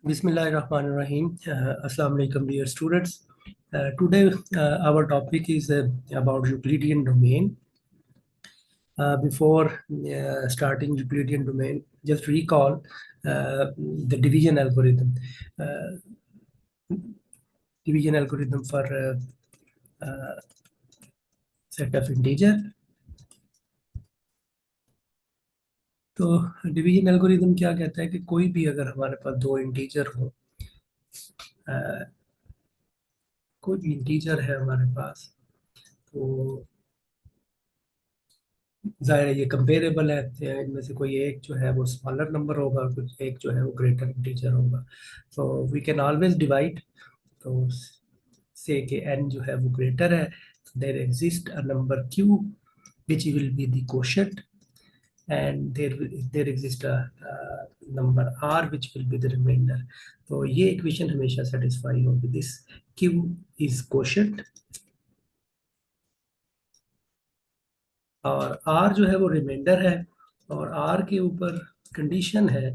Bismillahirrahmanirrahim. Assalamu alaikum, dear students. Today, our topic is about Euclidean domain. Before starting Euclidean domain, just recall the division algorithm. Division algorithm for set of integer. तो division algorithm क्या कहता है कि कोई भी अगर हमारे पास दो इंटीजर हो, कोई भी इंटीजर है हमारे पास, तो जाहिर है ये कंपेरेबल है। इनमें से कोई एक जो है वो स्मॉलर नंबर होगा, कुछ एक जो है वो ग्रेटर इंटीजर होगा। तो वी कैन ऑलवेज डिवाइड। तो से कि n जो है वो ग्रेटर है, there exist a number q which will be the quotient, and there exists a number r which will be the remainder. तो ये इक्वेशन हमेशा सेटिस्फाई होगी। दिस q is quotient और r जो है वो रिमाइंडर है, और r के ऊपर कंडीशन है।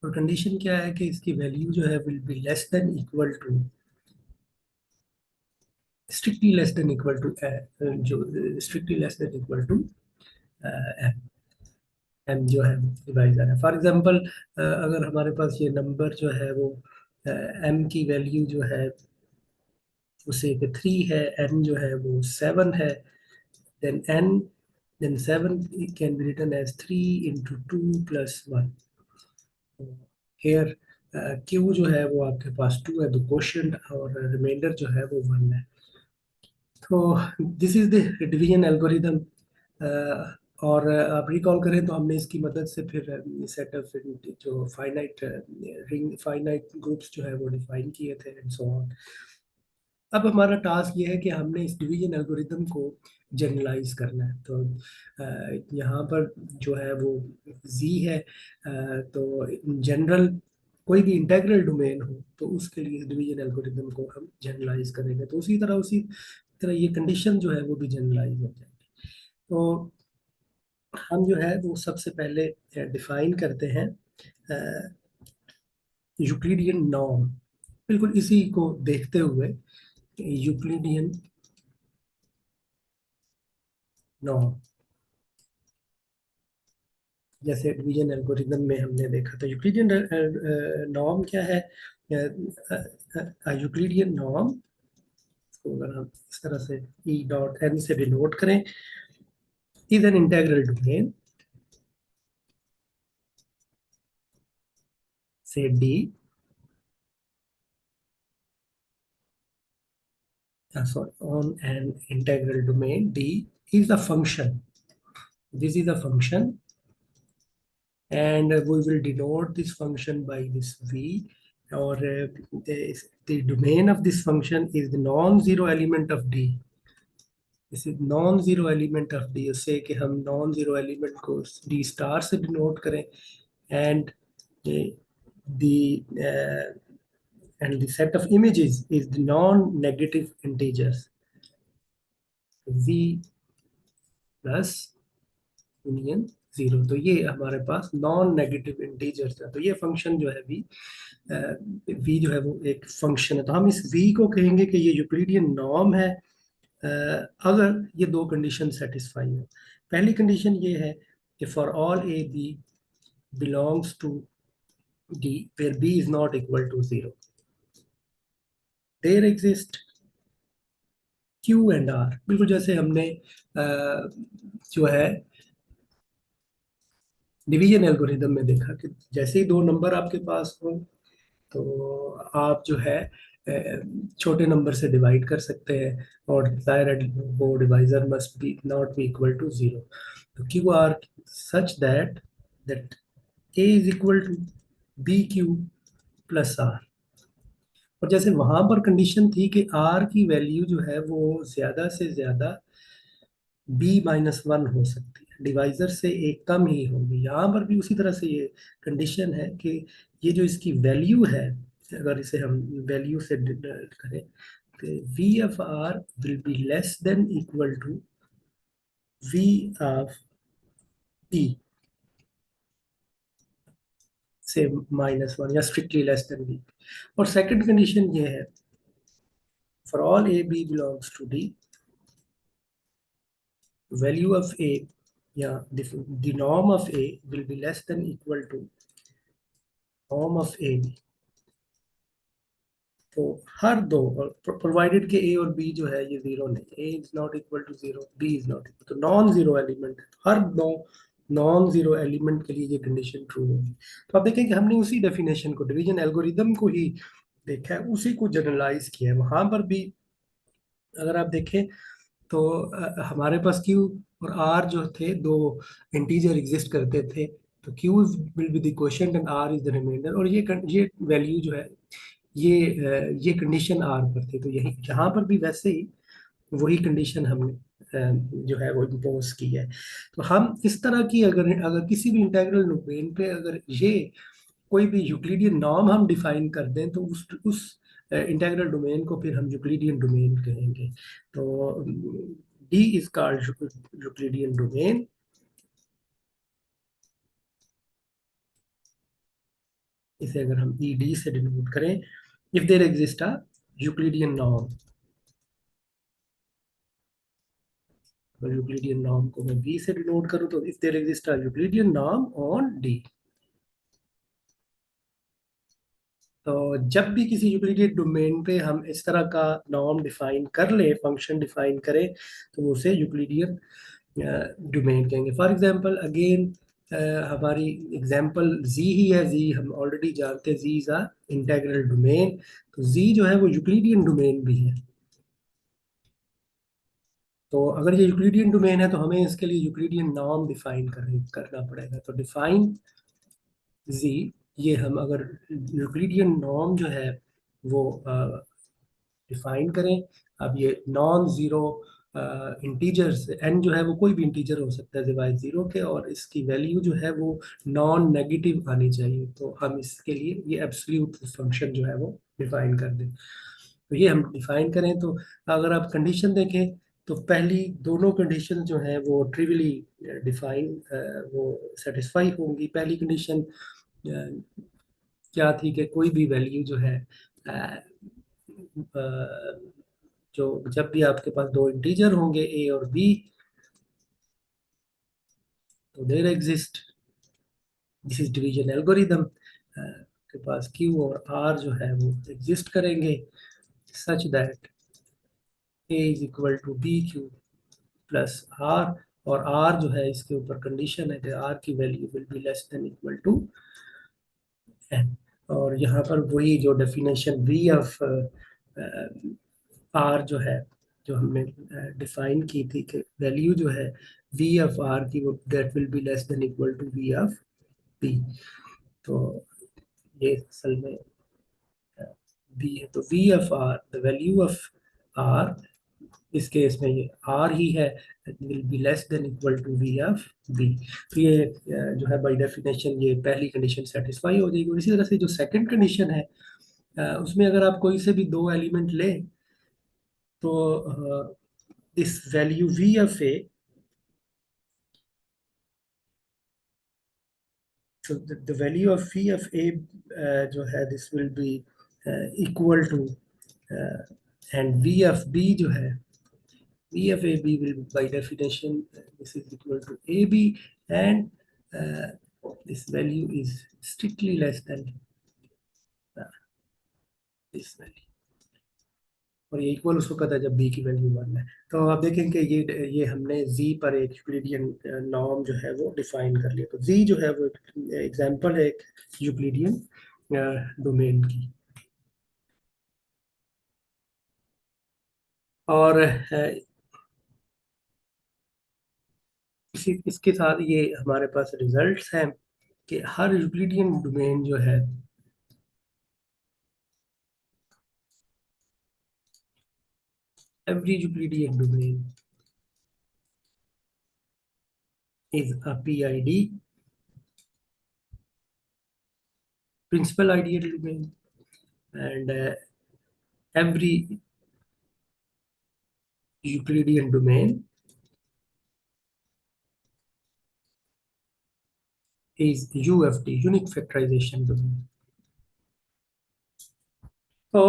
और कंडीशन क्या है कि इसकी वैल्यू जो है will be less than equal to, strictly less than equal to, जो strictly less than equal to M. M जो है डिवाइजर है। फॉर एग्जांपल, अगर हमारे पास ये नंबर जो है वो एम की वैल्यू जो है उसे 3 है, एन जो है वो 7 है, then N then 7 can be written as 3 into 2 plus 1. Here Q जो है वो आपके पास 2 है, तो क्वोशिएंट, और रिमाइंडर जो है वो 1 है। तो this is the division algorithm. और आप रिकॉल करें तो हमने इसकी मदद से फिर सेट ऑफ जो फाइनाइट रिंग, फाइनाइट ग्रुप्स जो है वो डिफाइन किए थे एंड सो ऑन। अब हमारा टास्क ये है कि हमने इस डिवीजन एल्गोरिदम को जनरलाइज करना है। तो यहाँ पर जो है वो जी है। तो जनरल कोई भी इंटेग्रल डोमेन हो तो उसके लिए डिवीजन एल्गोरिदम को हम जनरलाइज करेंगे। तो उसी तरह ये कंडीशन जो है वो भी जनरलाइज हो जाएगी। तो हम जो है वो सबसे पहले डिफाइन करते हैं यूक्लिडियन नॉर्म। बिल्कुल इसी को देखते हुए यूक्लिडियन नॉर्म, जैसे डिवीजन एल्गोरिदम में हमने देखा था। यूक्लिडियन नॉर्म क्या है? यूक्लिडियन नॉर्म को अगर हम इस तरह से ई डॉट एन से डिनोट करें, इज एन इंटेग्रल डोमेन से D, sorry, on an integral domain D is a function. This is a function, and we will denote this function by this V, or the domain of this function is the non-zero element of D. This is non-zero element of D. उससे कि हम non-zero element को D star से denote करें, and the and the set of images is the non-negative integers V plus union 0। तो ये हमारे पास non negative integers है। तो ये फंक्शन जो है वी जो है वो एक फंक्शन है। तो हम इस वी को कहेंगे कि ये यूक्लिडियन नॉर्म है अगर ये दो कंडीशन सेटिस्फाई हो। पहली कंडीशन ये है कि for all A B belongs to D where B is not equal to 0, there exist Q and R. बिल्कुल जैसे हमने जो है डिवीजन एल्गोरिदम में देखा कि जैसे ही दो नंबर आपके पास हो तो आप जो है छोटे नंबर से डिवाइड कर सकते हैं, और जाहिर है वो divisor must be not be equal to 0। तो Q R such that A is equal to B Q plus R. और जैसे वहां पर कंडीशन थी कि आर की वैल्यू जो है वो ज्यादा से ज्यादा b-1 हो सकती है, डिवाइजर से एक कम ही होगी। यहाँ पर भी उसी तरह से ये कंडीशन है कि ये जो इसकी वैल्यू है, अगर इसे हम वैल्यू से करें तो v of r will be less than equal to v of p, से -1 या स्ट्रिक्टली लेस देन बी। और सेकंड कंडीशन ये है, for all A B belongs to D, value of A या the norm of A will be less than equal to norm of A B. तो हर दो, provided के ए और B जो है ये जीरो नहीं, A is not equal to zero, B is not equal, तो नॉन जीरो एलिमेंट है, हर दो नॉन जीरो एलिमेंट के लिए ये कंडीशन ट्रू होगी। तो आप देखें कि हमने उसी डेफिनेशन को, डिवीजन एल्गोरिदम को ही देखा है, उसी को जनरलाइज किया है। वहां पर भी अगर आप देखें तो हमारे पास क्यू और आर जो थे, दो इंटीजर एग्जिस्ट करते थे, तो Q will be the quotient and R is the remainder, और ये वैल्यू जो है ये कंडीशन आर पर थी। तो यही यहाँ पर भी वैसे ही वही कंडीशन हमने जो है वो इम्पोज की है। तो हम इस तरह की अगर अगर किसी भी इंटीग्रल डोमेन पे अगर ये कोई भी यूक्लिडियन नॉर्म हम डिफाइन कर दें, तो उस इंटीग्रल डोमेन को फिर हम यूक्लिडियन डोमेन कहेंगे। तो D is called Euclidean domain. इसे अगर हम ई डी से डिनोट करें, if there exist a Euclidean norm, अगर यूक्लिडियन नॉर्म को मैं v से डिनोट करूं, तो if there exist a Euclidean norm on d। तो जब भी किसी यूक्लिडियन डोमेन पे हम इस तरह का नॉर्म डिफाइन कर ले, फंक्शन डिफाइन करें, तो वो उसे यूक्लिडियन डोमेन कहेंगे। फॉर एग्जांपल अगेन हमारी एग्जांपल z ही है। z हम ऑलरेडी जानते हैं, z is a integral domain. तो z जो है वो यूक्लिडियन डोमेन भी है। तो अगर ये यूक्लिडियन डोमेन है तो हमें इसके लिए यूक्लिडियन नॉर्म डिफाइन करना पड़ेगा। तो डिफाइन z, ये हम अगर यूक्लिडियन नॉर्म जो है वो डिफाइन करें, अब ये नॉन जीरो इंटीजर्स, n जो है वो कोई भी इंटीजर हो सकता है सिवाय जीरो के, और इसकी वैल्यू जो है वो नॉन नेगेटिव आनी चाहिए। तो हम इसके लिए ये एब्सोल्यूट फंक्शन जो है वो डिफाइन कर दें। तो ये हम डिफाइन करें, तो अगर आप कंडीशन देखें तो पहली दोनों कंडीशन जो है वो ट्रिवियली डिफाइन वो सेटिस्फाई होंगी। पहली कंडीशन क्या थी कि कोई भी वैल्यू जो है अ, जो जब भी आपके पास दो इंटीजर होंगे ए और बी, तो there exist, this is division algorithm, के पास क्यू और आर जो है वो एग्जिस्ट करेंगे such that A is equal to B Q plus R, और आर जो है इसके ऊपर कंडीशन है कि आर की value will be less than equal to N. और यहाँ पर वही जो डेफिनेशन वी ऑफ आर जो है, जो हमने डिफाइन की थी कि वैल्यू जो है वी ऑफ आर की, वो that will be less than equal to V of P. तो ये असल में वी है। तो V of R, the value of R, इस केस में ये आर ही है, will be less than equal to V of B. तो ये जो है बाय डेफिनेशन ये पहली कंडीशन सेटिस्फाई हो जाएगी। और इसी तरह से जो सेकंड कंडीशन है, उसमें अगर आप कोई से भी दो एलिमेंट लें, तो इस value V of A, so the value of phi of a जो है this will be equal to and v of b जो है, v of a b will be by definition this is equal to ab, and uh, this value is strictly less than uh, this value, और ये equal उसको कहता है जब b की value 1 है। तो आप देखें कि ये हमने z पर एक यूक्लिडियन नॉर्म जो है वो डिफाइन कर लिया। तो z जो है वो एग्जांपल है एक यूक्लिडियन डोमेन की। और इसी इसके साथ ये हमारे पास रिजल्ट्स हैं कि हर यूक्लिडियन डोमेन जो है, every Euclidean domain is a PID, principal ideal domain, and every Euclidean domain is UFD, unique factorization domain. तो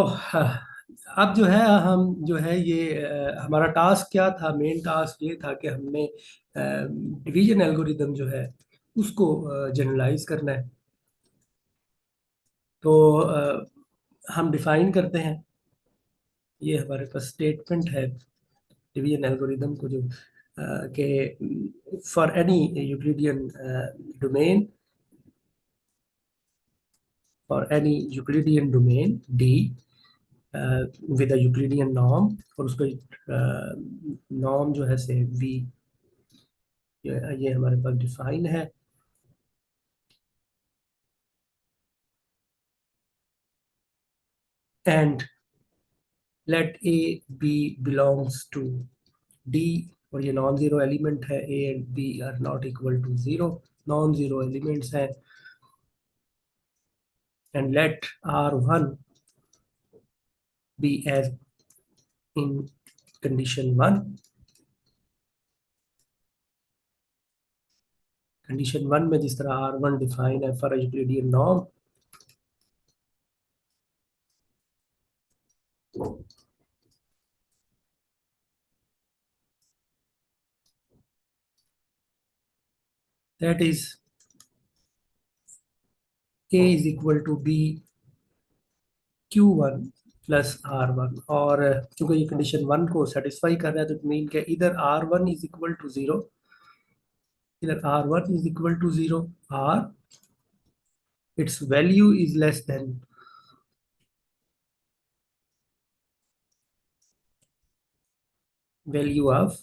अब जो है हम जो है ये हमारा टास्क क्या था, मेन टास्क ये था कि हमने डिवीजन एल्गोरिदम जो है उसको जनरलाइज करना है। तो हम डिफाइन करते हैं, ये हमारे पास स्टेटमेंट है डिवीजन एल्गोरिदम को, जो कि for any Euclidean domain, for any Euclidean domain D with a Euclidean norm, और उसका नॉर्म जो है से वी, ये हमारे पास डिफाइन है। And let A B belongs to D, और ये नॉन जीरो एलिमेंट है, A and B are not equal to zero, non zero elements हैं। And let R one be as in condition one, condition one में जिस तरह R one define है for Euclidean norm, that is A is equal to B Q one plus R one. और चूंकि ये condition one को satisfy कर रहा है, तो मीन के इधर R one is equal to zero, इधर R one is equal to zero, R its value is less than value of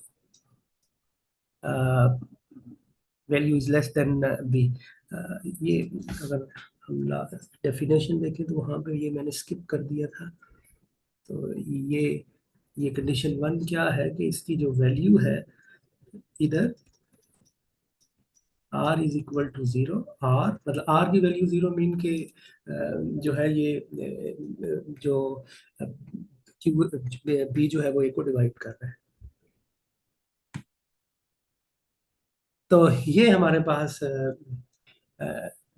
value is less than b। ये अगर हम डेफिनेशन देखें तो वहाँ पे ये मैंने स्किप कर दिया था। तो ये कंडीशन वन क्या है कि इसकी जो वैल्यू है, इधर r is equal to zero, r मतलब r की वैल्यू जीरो मीन के जो है ये जो b जो है वो a को डिवाइड कर रहा है। तो ये हमारे पास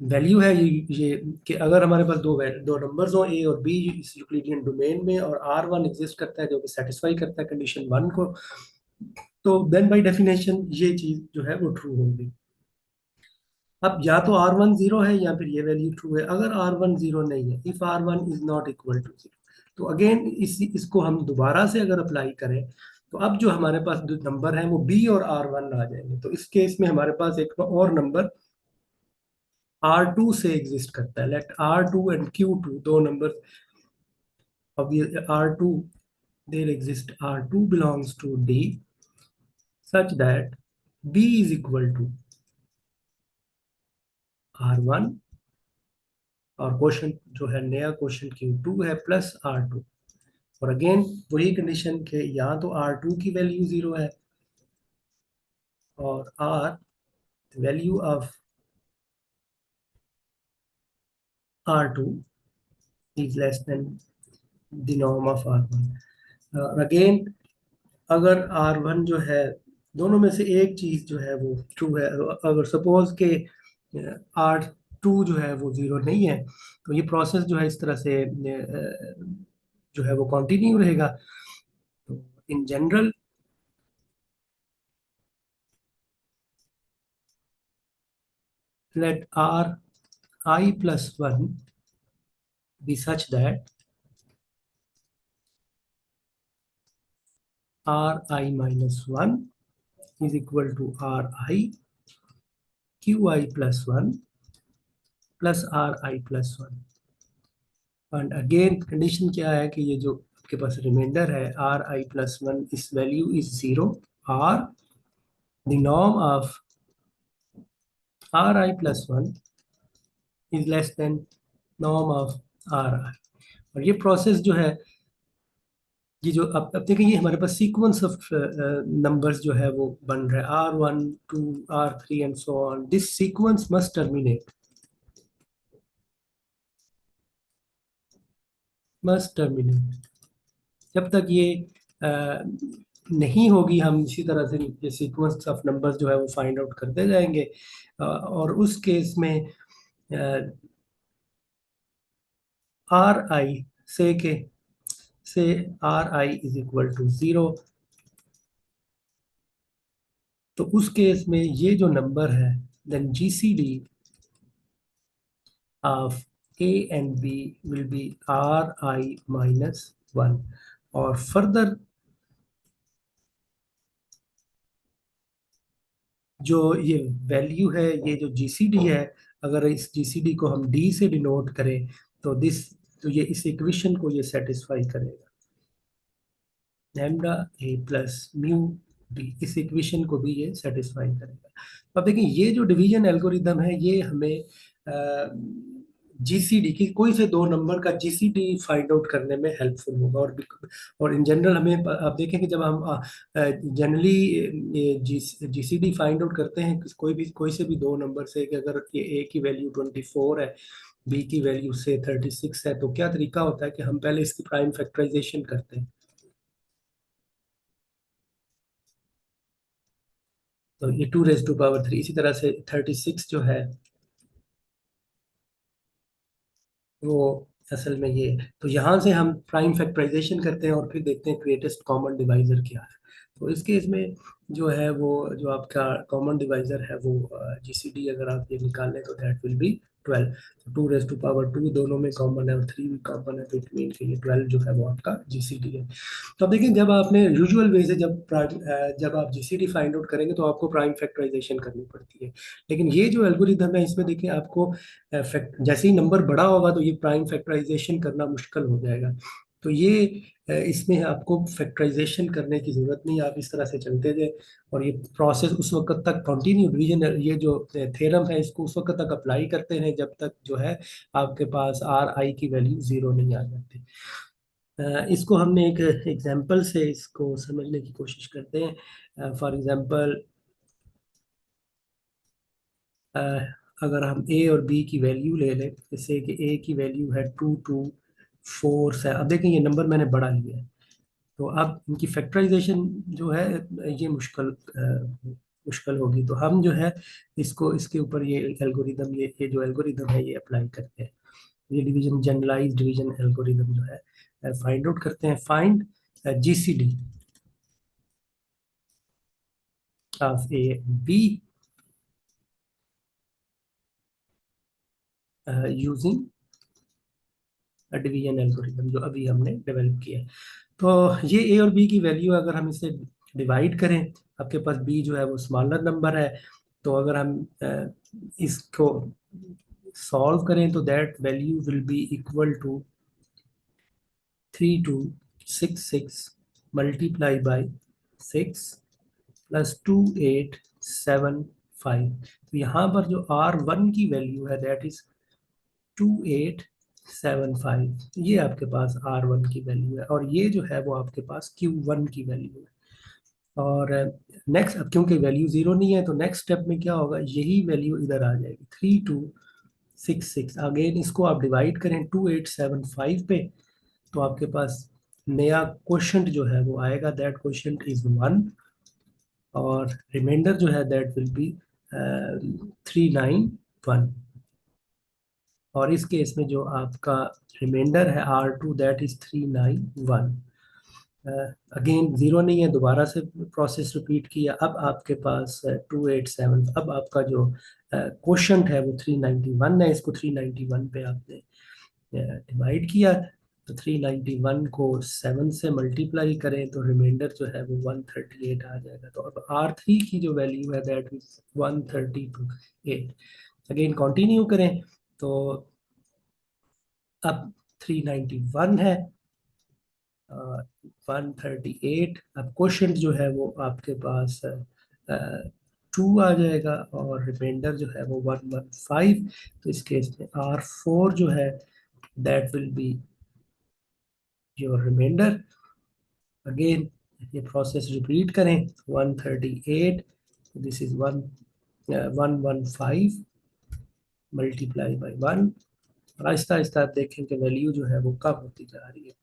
वैल्यू है, ये कि अगर हमारे पास दो नंबर्स हो ए और बी इस यूक्लिडियन डोमेन में, और आर वन एग्जिस्ट करता है जो कि सेटिस्फाई करता है कंडीशन वन को, तो देन बाय डेफिनेशन ये चीज जो है वो ट्रू होगी। अब या तो आर वन जीरो है या फिर ये वैल्यू ट्रू है। अगर आर वन जीरो नहीं है, if R one is not equal to zero, तो अगेन इसको हम दोबारा से अगर अप्लाई करें, तो अब जो हमारे पास जो नंबर है वो बी और आर वन आ जाएंगे। तो इस केस में हमारे पास एक और नंबर आर टू से एग्जिस्ट करता है। Let R two and Q two, दो नंबर, अब ये R two, there exist R two belongs to D such that B is equal to R one, और क्वेश्चन जो है नया क्वेश्चन क्यू टू है प्लस आर टू। और again वही कंडीशन के यहाँ तो आर टू की वैल्यू जीरो है, और R value of R two is less than the norm of R one. और अगेन अगर आर वन जो है, दोनों में से एक चीज जो है वो ट्रू है, अगर सपोज के आर टू जो है वो जीरो नहीं है, तो ये प्रोसेस जो है इस तरह से जो है वो कंटिन्यू रहेगा। तो in general let r I plus 1 be such that r I minus 1 is equal to r I q I plus 1 plus r I plus 1। And again condition क्या है कि ये जो आपके पास रिमाइंडर है r I plus 1, इस value is zero, r the norm of r I plus 1 is less than norm of r I। और ये प्रोसेस जो है, ये जो अब देखिए ये हमारे पास सीक्वेंस ऑफ नंबर्स जो है वो बन रहा है, R one two R three and so on, this sequence must terminate, must terminate. जब तक ये नहीं होगी, हम इसी तरह से ये सीक्वेंस ऑफ नंबर्स जो है वो फाइंड आउट करते जाएंगे। और उस केस में आर आई से R I is equal to 0, तो उस केस में ये जो नंबर है, then GCD of A and B will be R I minus 1। और फर्दर जो ये वैल्यू है, ये जो जीसीडी है, अगर इस जीसीडी को हम डी से डिनोट करें तो तो ये इस इक्वेशन को ये सेटिस्फाई करेगा, लैम्डा ए प्लस म्यू बी, इस इक्वेशन को भी ये सेटिस्फाई करेगा। तो अब देखिए, ये जो डिवीजन एल्गोरिदम है ये हमें जीसीडी की कोई से दो नंबर का जीसीडी फाइंड आउट करने में हेल्पफुल होगा। और इन जनरल हमें आप देखें कि जब हम जनरली जीसीडी फाइंड आउट करते हैं कोई से भी दो नंबर से, कि अगर ये ए की वैल्यू 24 है, बी की वैल्यू से 36 है, तो क्या तरीका होता है कि हम पहले इसकी प्राइम फैक्टराइजेशन करते हैं। तो ये 2⁻³ इसी तरह से 36 जो है वो असल में ये, तो यहाँ से हम प्राइम फैक्टराइजेशन करते हैं और फिर देखते हैं ग्रेटेस्ट कॉमन डिवाइजर क्या है। तो इस केस में जो है वो जो आपका कॉमन डिवाइजर है वो जीसीडी अगर आप ये निकालें तो दैट विल बी 12। तो 2⁻², दोनों में कॉमन है और 3 भी कॉमन है, तो इट मीन कि ये 12 जो है वो आपका जीसीडी है। तो अब देखिए, जब आपने यूजुअल वे से जब आप जीसीडी फाइंड आउट करेंगे तो आपको प्राइम फैक्टराइजेशन करनी पड़ती है। लेकिन ये जो एल्गोरिदम है इसमें देखिए, आपको जैसे ही नंबर बड़ा होगा तो ये प्राइम फैक्टराइजेशन करना मुश्किल हो जाएगा। तो ये इसमें आपको फैक्टराइजेशन करने की जरूरत नहीं, आप इस तरह से चलते जाए और ये प्रोसेस उस वक्त तक कंटिन्यू, डिवीजन ये जो थ्योरम है इसको उस वक्त तक अप्लाई करते हैं जब तक जो है आपके पास आर आई की वैल्यू 0 नहीं आ जाती। इसको हमने एक एग्जांपल से इसको समझने की कोशिश करते हैं। फॉर एग्जांपल, अगर हम ए और बी की वैल्यू ले लें, जैसे कि ए की वैल्यू है 2, 2, 4 से, अब देखें ये नंबर मैंने बढ़ा लिया है, तो अब इनकी फैक्टराइजेशन जो है ये मुश्किल होगी। तो हम जो है इसको इसके ऊपर ये एल्गोरिदम, ये जो एल्गोरिदम है ये अप्लाई करते हैं। ये डिवीजन जनरलाइज डिवीजन एल्गोरिदम जो है फाइंड आउट करते हैं, find GCD of A be using division algorithm जो अभी हमने डेवलप किया है। तो ये ए और बी की वैल्यू अगर हम इसे डिवाइड करें, आपके पास बी जो है वो स्मॉलर नंबर है, तो अगर हम इसको सॉल्व करें तो that value will be equal to 3266 multiply by 6 plus 2875। तो यहाँ पर जो R1 की वैल्यू है दैट इज 2875, ये आपके पास R1 की वैल्यू है, और ये जो है वो आपके पास Q1 की वैल्यू है। और नेक्स्ट, अब क्योंकि वैल्यू 0 नहीं है तो नेक्स्ट स्टेप में क्या होगा, यही वैल्यू इधर आ जाएगी 3266। अगेन इसको आप डिवाइड करें 2875 पे, तो आपके पास नया क्वोशंट जो है वो आएगा, दैट क्वोशंट इज 1, और रिमाइंडर जो है दैट विल बी 391। और इस केस में जो आपका रिमाइंडर है R2 दैट इज 391। अगेन 0 नहीं है, दोबारा से प्रोसेस रिपीट किया, अब आपके पास 287, अब आपका जो क्वोशंट है वो 391 है, इसको 391 पे आपने डिवाइड किया, तो 391 को 7 से मल्टीप्लाई करें तो रिमाइंडर जो है वो 138 आ जाएगा। तो अब R3 की जो वैल्यू है दैट इज 132.8। अगेन कंटिन्यू करें तो अब 391 है, 138, अब क्वोशंट जो है वो आपके पास 2 आ जाएगा, और रिमाइंडर जो है वो 115। तो इस केस में R4 जो है that will be your remainder. Again ये प्रोसेस रिपीट करें, 138, दिस इज 115 मल्टीप्लाई बाई 1, और आहिस्ता आहिस्ता आप देखें कि वैल्यू जो है वो कम होती जा रही है।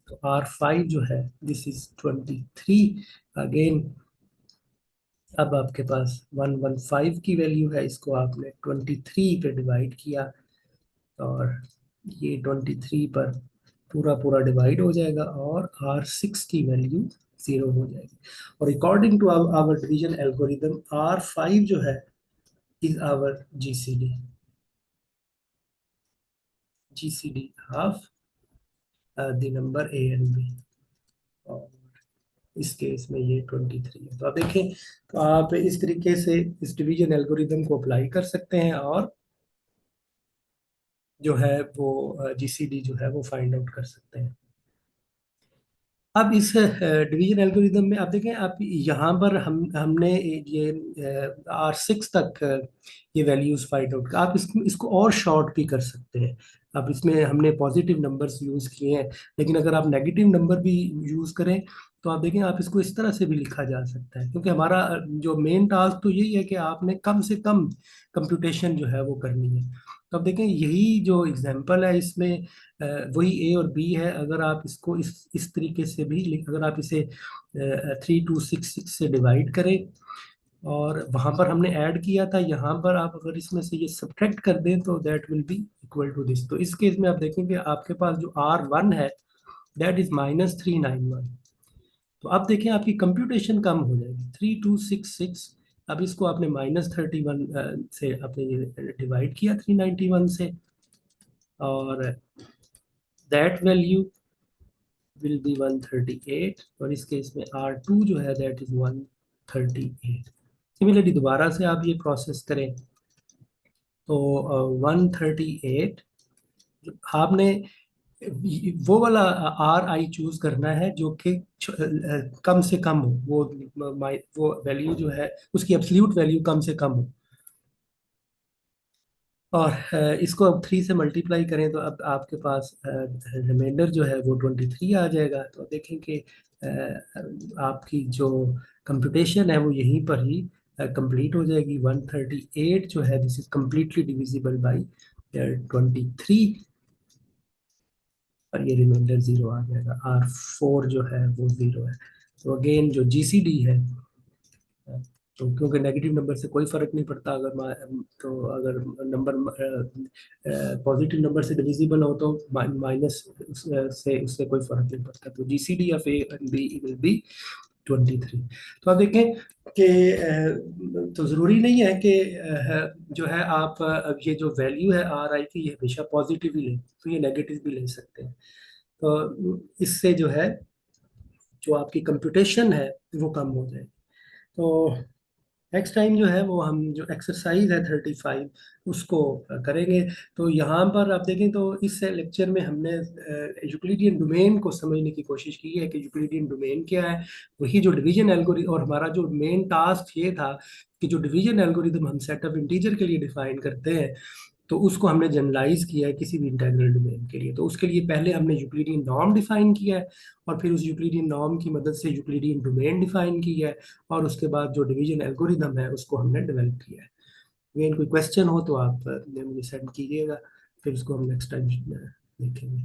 तो R5 जो है दिस इज 23 अगेन। अब आपके पास 115 की वैल्यू है, इसको आपने 23 पे डिवाइड किया और ये 23 पर पूरा पूरा डिवाइड हो जाएगा और R6 की वैल्यू 0 हो जाएगी। और according to our division algorithm R5 जो है is our GCD of the number A and B। और इस केस में ये 23 है। तो आप देखें, तो आप इस तरीके से इस डिवीजन एल्गोरिदम को अप्लाई कर सकते हैं और जो है वो GCD जो है वो फाइंड आउट कर सकते हैं। अब इस डिवीजन एल्गोरिदम में आप देखें, आप यहाँ पर हमने ये R6 तक ये वैल्यूज फाइंड आउट, आप इसको और शॉर्ट भी कर सकते हैं। अब इसमें हमने पॉजिटिव नंबर्स यूज किए हैं, लेकिन अगर आप नेगेटिव नंबर भी यूज करें तो आप देखें, आप इसको इस तरह से भी लिखा जा सकता है, क्योंकि हमारा जो मेन टास्क तो यही है कि आपने कम से कम कंप्यूटेशन जो है वो करनी है। तो अब देखें, यही जो एग्जांपल है इसमें वही ए और बी है। अगर आप इसको इस तरीके से भी अगर आप इसे 3266 से डिवाइड करें और वहां पर हमने ऐड किया था, यहाँ पर आप अगर इसमें से ये सब्ट्रैक्ट कर दें तो that will be equal to this. तो इस केस में आप देखेंगे आपके पास जो R1 है दैट इज -391। तो अब देखें आपकी कंप्यूटेशन कम हो जाएगी 3266। अब इसको आपने -31 से आपने ये डिवाइड किया 391 से, और दैट वैल्यू विल बी 138। और इस केस में R2 जो है दैट इज 138। सिमिलरली दोबारा से आप ये प्रोसेस करें तो 138 आपने वो वाला RI चूज करना है जो कि कम से कम हो, वो वैल्यू जो है उसकी एब्सोल्यूट वैल्यू कम से कम हो। और इसको अब 3 से मल्टीप्लाई करें तो अब आपके पास रिमाइंडर जो है वो 23 आ जाएगा। तो देखें कि आपकी जो कंप्यूटेशन है वो यहीं पर ही कंप्लीट हो जाएगी। 138 जो है this is completely divisible by 23 और ये रिमाइंडर 0 आ जाएगा। R4 जो है वो 0 है। तो अगेन जो GCD है, तो क्योंकि नेगेटिव नंबर से कोई फर्क नहीं पड़ता, तो अगर नंबर पॉजिटिव नंबर से डिविजिबल हो तो माइनस से उससे कोई फर्क नहीं पड़ता। तो GCD of A and B will be 23। तो आप देखें कि तो ज़रूरी नहीं है कि जो है आप अब ये जो वैल्यू है RI की ये हमेशा पॉजिटिव ही लें, तो ये नेगेटिव भी ले सकते हैं। तो इससे जो है जो आपकी कंप्यूटेशन है वो कम हो जाएगी। तो नेक्स्ट टाइम जो है वो हम जो एक्सरसाइज है 35 उसको करेंगे। तो यहाँ पर आप देखें तो इस लेक्चर में हमने यूक्लिडियन डोमेन को समझने की कोशिश की है कि यूक्लिडियन डोमेन क्या है, वही जो डिवीजन एल्गोरिथम, और हमारा जो मेन टास्क ये था कि जो डिवीजन एल्गोरिथम हम सेट ऑफ इंटीजर के लिए डिफाइन करते हैं तो उसको हमने जनरलाइज किया है किसी भी इंटीग्रल डोमेन के लिए। तो उसके लिए पहले हमने यूक्लिडियन नॉर्म डिफाइन किया है और फिर उस यूक्लिडियन नॉर्म की मदद से यूक्लिडियन डोमेन डिफाइन किया है और उसके बाद जो डिवीजन एल्गोरिदम है उसको हमने डेवलप किया है। अगेन कोई क्वेश्चन हो तो आप मुझे सेंड कीजिएगा, फिर उसको हम नेक्स्ट टाइम देखेंगे।